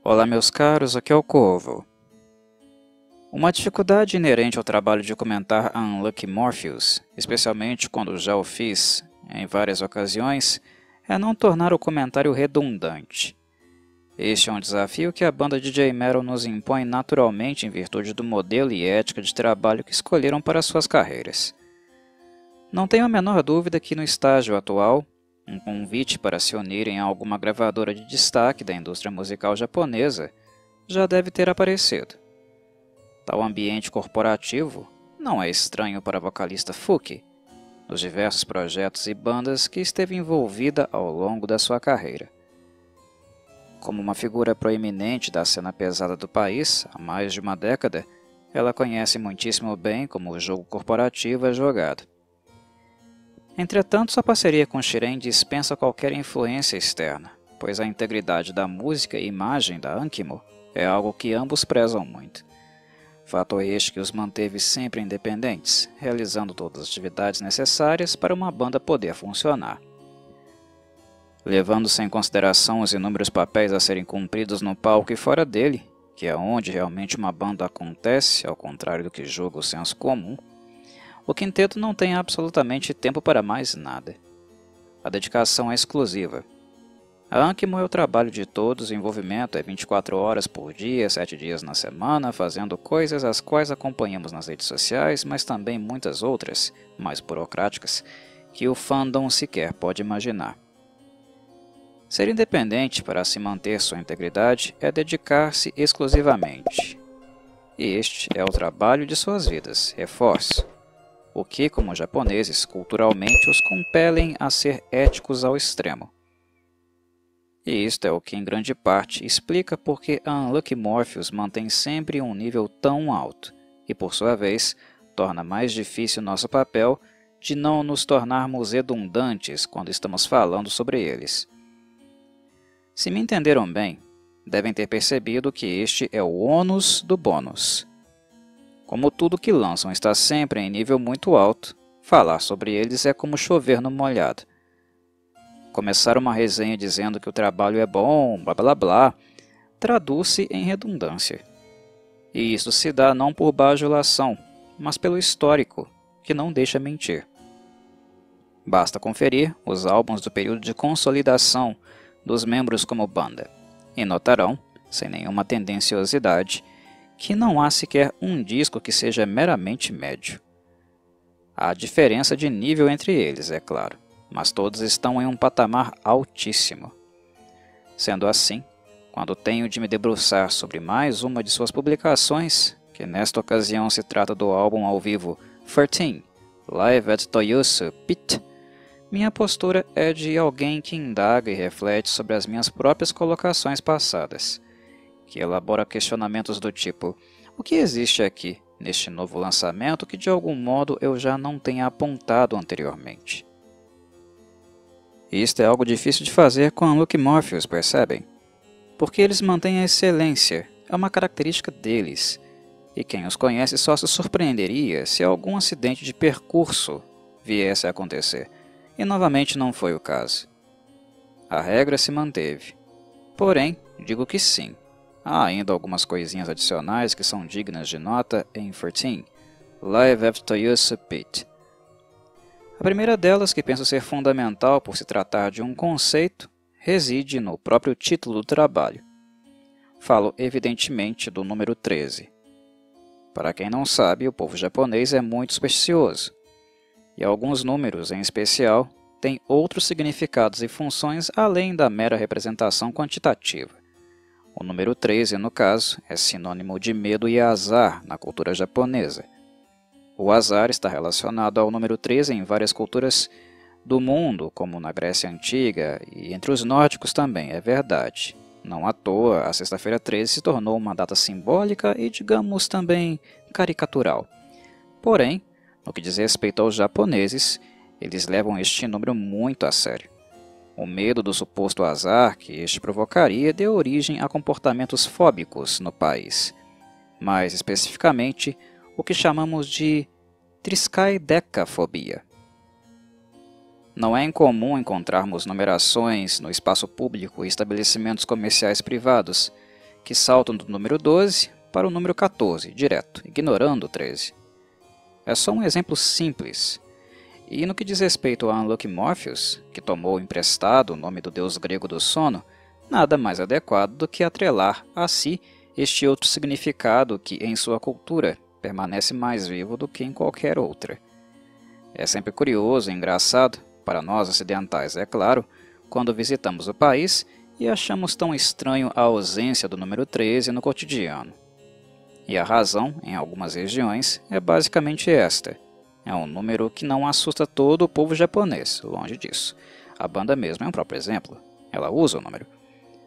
Olá, meus caros, aqui é o Corvo. Uma dificuldade inerente ao trabalho de comentar a Unlucky Morpheus, especialmente quando já o fiz em várias ocasiões, é não tornar o comentário redundante. Este é um desafio que a banda DJ Metal nos impõe naturalmente em virtude do modelo e ética de trabalho que escolheram para suas carreiras. Não tenho a menor dúvida que no estágio atual, um convite para se unirem a alguma gravadora de destaque da indústria musical japonesa já deve ter aparecido. Tal ambiente corporativo não é estranho para a vocalista Fuki, nos diversos projetos e bandas que esteve envolvida ao longo da sua carreira. Como uma figura proeminente da cena pesada do país há mais de uma década, ela conhece muitíssimo bem como o jogo corporativo é jogado. Entretanto, sua parceria com Shiren dispensa qualquer influência externa, pois a integridade da música e imagem da Ankimo é algo que ambos prezam muito. Fato este que os manteve sempre independentes, realizando todas as atividades necessárias para uma banda poder funcionar. Levando-se em consideração os inúmeros papéis a serem cumpridos no palco e fora dele, que é onde realmente uma banda acontece, ao contrário do que julga o senso comum, o quinteto não tem absolutamente tempo para mais nada. A dedicação é exclusiva. A Ankimo é o trabalho de todos, o envolvimento é 24 horas por dia, 7 dias na semana, fazendo coisas as quais acompanhamos nas redes sociais, mas também muitas outras, mais burocráticas, que o fandom sequer pode imaginar. Ser independente para se manter sua integridade é dedicar-se exclusivamente. E este é o trabalho de suas vidas, reforço. O que, como japoneses, culturalmente os compelem a ser éticos ao extremo. E isto é o que, em grande parte, explica por que a Unlucky Morpheus mantém sempre um nível tão alto, e, por sua vez, torna mais difícil nosso papel de não nos tornarmos redundantes quando estamos falando sobre eles. Se me entenderam bem, devem ter percebido que este é o ônus do bônus. Como tudo que lançam está sempre em nível muito alto, falar sobre eles é como chover no molhado. Começar uma resenha dizendo que o trabalho é bom, blá blá blá, traduz-se em redundância. E isso se dá não por bajulação, mas pelo histórico, que não deixa mentir. Basta conferir os álbuns do período de consolidação dos membros como banda, e notarão, sem nenhuma tendenciosidade, que não há sequer um disco que seja meramente médio. Há diferença de nível entre eles, é claro, mas todos estão em um patamar altíssimo. Sendo assim, quando tenho de me debruçar sobre mais uma de suas publicações, que nesta ocasião se trata do álbum ao vivo 13, Live at Toyosu Pit, minha postura é de alguém que indaga e reflete sobre as minhas próprias colocações passadas, que elabora questionamentos do tipo: o que existe aqui, neste novo lançamento, que de algum modo eu já não tenha apontado anteriormente? Isto é algo difícil de fazer com a Unlucky Morpheus, percebem? Porque eles mantêm a excelência, é uma característica deles, e quem os conhece só se surpreenderia se algum acidente de percurso viesse a acontecer, e novamente não foi o caso. A regra se manteve. Porém, digo que sim. Há ainda algumas coisinhas adicionais que são dignas de nota em 13, Live at Toyosu Pit. A primeira delas, que penso ser fundamental por se tratar de um conceito, reside no próprio título do trabalho. Falo evidentemente do número 13. Para quem não sabe, o povo japonês é muito supersticioso, e alguns números, em especial, têm outros significados e funções além da mera representação quantitativa. O número 13, no caso, é sinônimo de medo e azar na cultura japonesa. O azar está relacionado ao número 13 em várias culturas do mundo, como na Grécia Antiga e entre os nórdicos também, é verdade. Não à toa, a sexta-feira 13 se tornou uma data simbólica e, digamos, também caricatural. Porém, no que diz respeito aos japoneses, eles levam este número muito a sério. O medo do suposto azar que este provocaria deu origem a comportamentos fóbicos no país, mais especificamente o que chamamos de triskaidekafobia. Não é incomum encontrarmos numerações no espaço público e estabelecimentos comerciais privados que saltam do número 12 para o número 14, direto, ignorando o 13. É só um exemplo simples. E no que diz respeito a Unlucky Morpheus, que tomou emprestado o nome do deus grego do sono, nada mais adequado do que atrelar a si este outro significado que, em sua cultura, permanece mais vivo do que em qualquer outra. É sempre curioso e engraçado, para nós ocidentais, é claro, quando visitamos o país e achamos tão estranho a ausência do número 13 no cotidiano. E a razão, em algumas regiões, é basicamente esta. É um número que não assusta todo o povo japonês, longe disso. A banda mesmo é um próprio exemplo. Ela usa o número.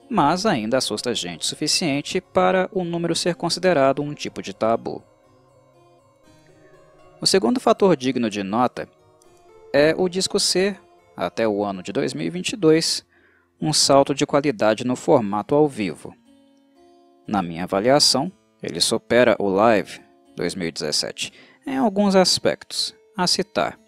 Mas ainda assusta gente suficiente para o número ser considerado um tipo de tabu. O segundo fator digno de nota é o disco ser, até o ano de 2022, um salto de qualidade no formato ao vivo. Na minha avaliação, ele supera o Live 2017 em alguns aspectos, a citar: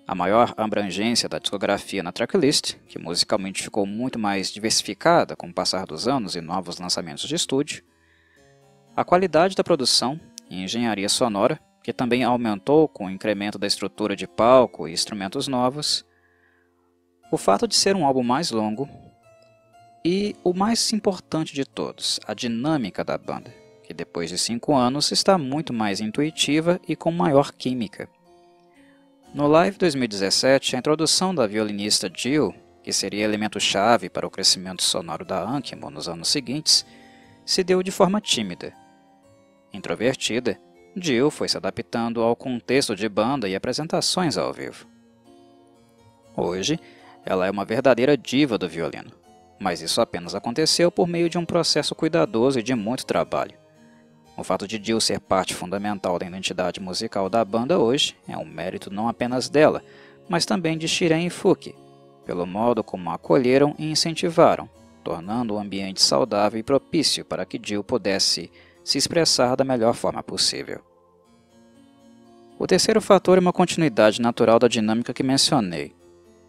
a maior abrangência da discografia na tracklist, que musicalmente ficou muito mais diversificada com o passar dos anos e novos lançamentos de estúdio, a qualidade da produção e engenharia sonora, que também aumentou com o incremento da estrutura de palco e instrumentos novos, o fato de ser um álbum mais longo e, o mais importante de todos, a dinâmica da banda, que depois de 5 anos está muito mais intuitiva e com maior química. No Live 2017, a introdução da violinista Jill, que seria elemento-chave para o crescimento sonoro da Ankimo nos anos seguintes, se deu de forma tímida. Introvertida, Jill foi se adaptando ao contexto de banda e apresentações ao vivo. Hoje, ela é uma verdadeira diva do violino, mas isso apenas aconteceu por meio de um processo cuidadoso e de muito trabalho. O fato de Jill ser parte fundamental da identidade musical da banda hoje é um mérito não apenas dela, mas também de Shiren e Fuki, pelo modo como a acolheram e incentivaram, tornando o ambiente saudável e propício para que Jill pudesse se expressar da melhor forma possível. O terceiro fator é uma continuidade natural da dinâmica que mencionei.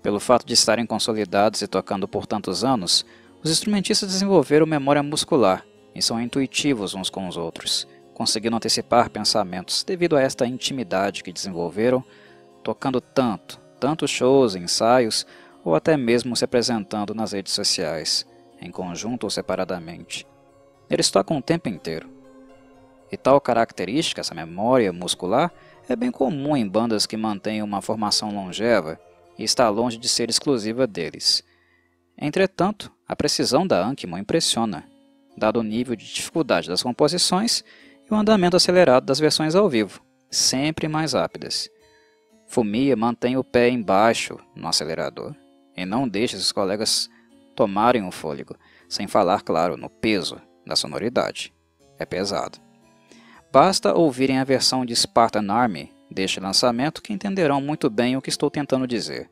Pelo fato de estarem consolidados e tocando por tantos anos, os instrumentistas desenvolveram memória muscular e são intuitivos uns com os outros, conseguindo antecipar pensamentos devido a esta intimidade que desenvolveram, tocando tantos shows, ensaios ou até mesmo se apresentando nas redes sociais, em conjunto ou separadamente. Eles tocam o tempo inteiro. E tal característica, essa memória muscular, é bem comum em bandas que mantêm uma formação longeva e está longe de ser exclusiva deles. Entretanto, a precisão da Ankimo impressiona, dado o nível de dificuldade das composições e o andamento acelerado das versões ao vivo, sempre mais rápidas. Fumiya mantém o pé embaixo no acelerador e não deixa seus colegas tomarem o fôlego, sem falar, claro, no peso da sonoridade. É pesado. Basta ouvirem a versão de Spartan Army deste lançamento que entenderão muito bem o que estou tentando dizer.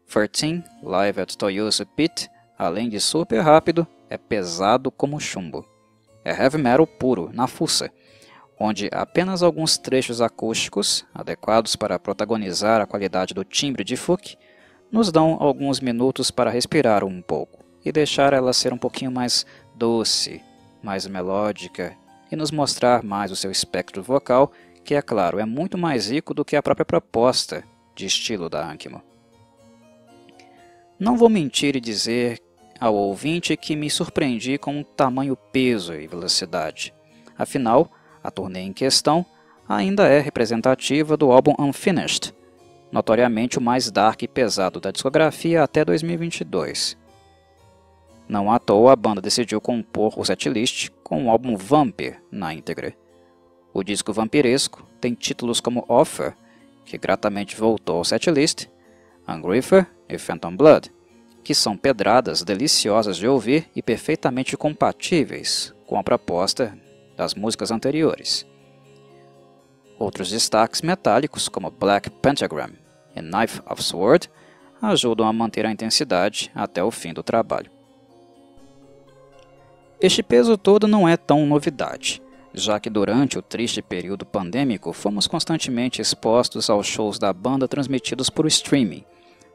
13, Live at Toyosu Pit, além de super rápido, é pesado como chumbo. É heavy metal puro, na fuça, onde apenas alguns trechos acústicos, adequados para protagonizar a qualidade do timbre de Fuki, nos dão alguns minutos para respirar um pouco e deixar ela ser um pouquinho mais doce, mais melódica e nos mostrar mais o seu espectro vocal, que, é claro, é muito mais rico do que a própria proposta de estilo da Ankimo. Não vou mentir e dizer ao ouvinte que me surpreendi com o tamanho, peso e velocidade. Afinal, a turnê em questão ainda é representativa do álbum Unfinished, notoriamente o mais dark e pesado da discografia até 2022. Não à toa a banda decidiu compor o setlist com o álbum Vampire na íntegra. O disco vampiresco tem títulos como Offer, que gratamente voltou ao setlist, Ungrifer e Phantom Blood, que são pedradas deliciosas de ouvir e perfeitamente compatíveis com a proposta das músicas anteriores. Outros destaques metálicos, como Black Pentagram e Knife of Sword, ajudam a manter a intensidade até o fim do trabalho. Este peso todo não é tão novidade, já que durante o triste período pandêmico fomos constantemente expostos aos shows da banda transmitidos por streaming,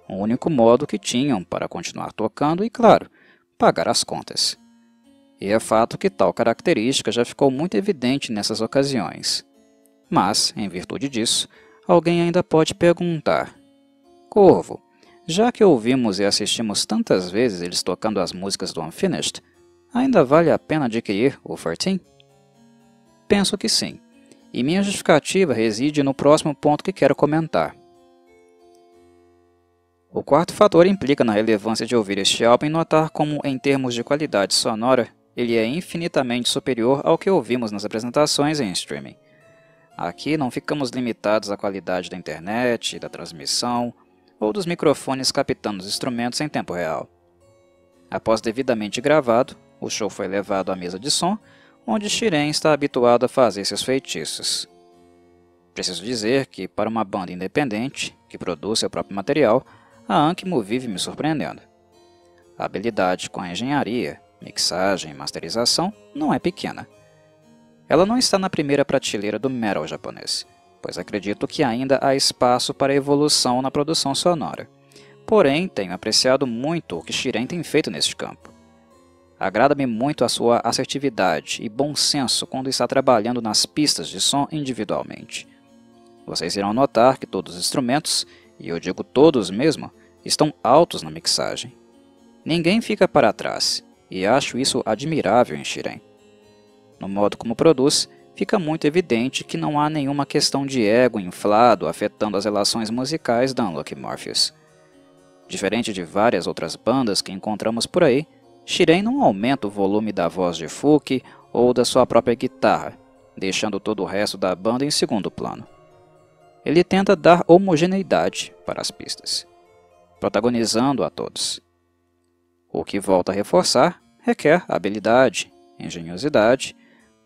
o único modo que tinham para continuar tocando e, claro, pagar as contas. e é fato que tal característica já ficou muito evidente nessas ocasiões. Mas, em virtude disso, alguém ainda pode perguntar: Corvo, já que ouvimos e assistimos tantas vezes eles tocando as músicas do Unfinished, ainda vale a pena adquirir o 14? Penso que sim, e minha justificativa reside no próximo ponto que quero comentar. O quarto fator implica na relevância de ouvir este álbum e notar como, em termos de qualidade sonora, ele é infinitamente superior ao que ouvimos nas apresentações em streaming. Aqui não ficamos limitados à qualidade da internet, da transmissão ou dos microfones captando os instrumentos em tempo real. Após devidamente gravado, o show foi levado à mesa de som, onde Shiren está habituado a fazer seus feitiços. Preciso dizer que, para uma banda independente, que produz seu próprio material, a Ankimo vive me surpreendendo. A habilidade com a engenharia, mixagem e masterização não é pequena. Ela não está na primeira prateleira do metal japonês, pois acredito que ainda há espaço para evolução na produção sonora. Porém, tenho apreciado muito o que Shiren tem feito neste campo. Agrada-me muito a sua assertividade e bom senso quando está trabalhando nas pistas de som individualmente. Vocês irão notar que todos os instrumentos, e eu digo todos mesmo, estão altos na mixagem. Ninguém fica para trás, e acho isso admirável em Shiren. No modo como produz, fica muito evidente que não há nenhuma questão de ego inflado afetando as relações musicais da Unlucky Morpheus. Diferente de várias outras bandas que encontramos por aí, Shiren não aumenta o volume da voz de Fuki ou da sua própria guitarra, deixando todo o resto da banda em segundo plano. Ele tenta dar homogeneidade para as pistas, protagonizando a todos. O que volta a reforçar requer habilidade, engenhosidade,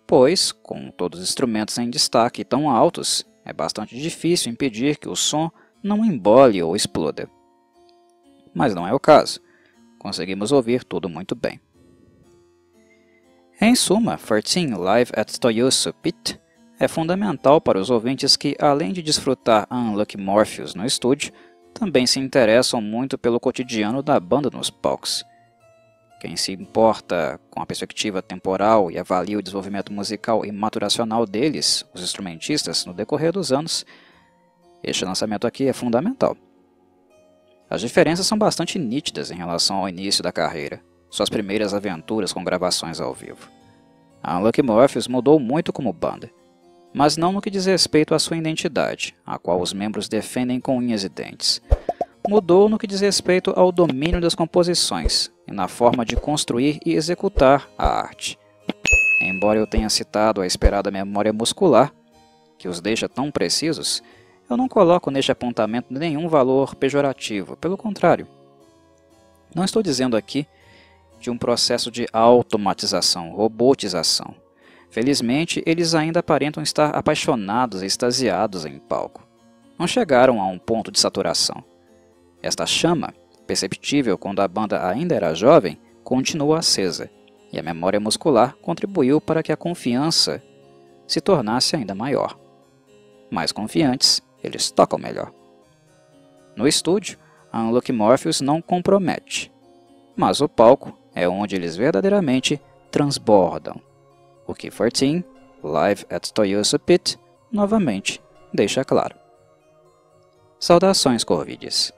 pois, com todos os instrumentos em destaque tão altos, é bastante difícil impedir que o som não embole ou exploda. Mas não é o caso. Conseguimos ouvir tudo muito bem. Em suma, 14 Live at Toyosu Pit é fundamental para os ouvintes que, além de desfrutar a Unlucky Morpheus no estúdio, também se interessam muito pelo cotidiano da banda nos palcos. Quem se importa com a perspectiva temporal e avalia o desenvolvimento musical e maturacional deles, os instrumentistas, no decorrer dos anos, este lançamento aqui é fundamental. As diferenças são bastante nítidas em relação ao início da carreira, suas primeiras aventuras com gravações ao vivo. A Unlucky Morpheus mudou muito como banda, mas não no que diz respeito à sua identidade, a qual os membros defendem com unhas e dentes. Mudou no que diz respeito ao domínio das composições e na forma de construir e executar a arte. Embora eu tenha citado a esperada memória muscular, que os deixa tão precisos, eu não coloco neste apontamento nenhum valor pejorativo, pelo contrário. Não estou dizendo aqui de um processo de automatização, robotização. Felizmente, eles ainda aparentam estar apaixonados e extasiados em palco. Não chegaram a um ponto de saturação. Esta chama, perceptível quando a banda ainda era jovem, continua acesa, e a memória muscular contribuiu para que a confiança se tornasse ainda maior. Mais confiantes, eles tocam melhor. No estúdio, a Unlucky Morpheus não compromete, mas o palco é onde eles verdadeiramente transbordam, o que 14 Live at Toyosu Pit novamente deixa claro. Saudações, Corvides!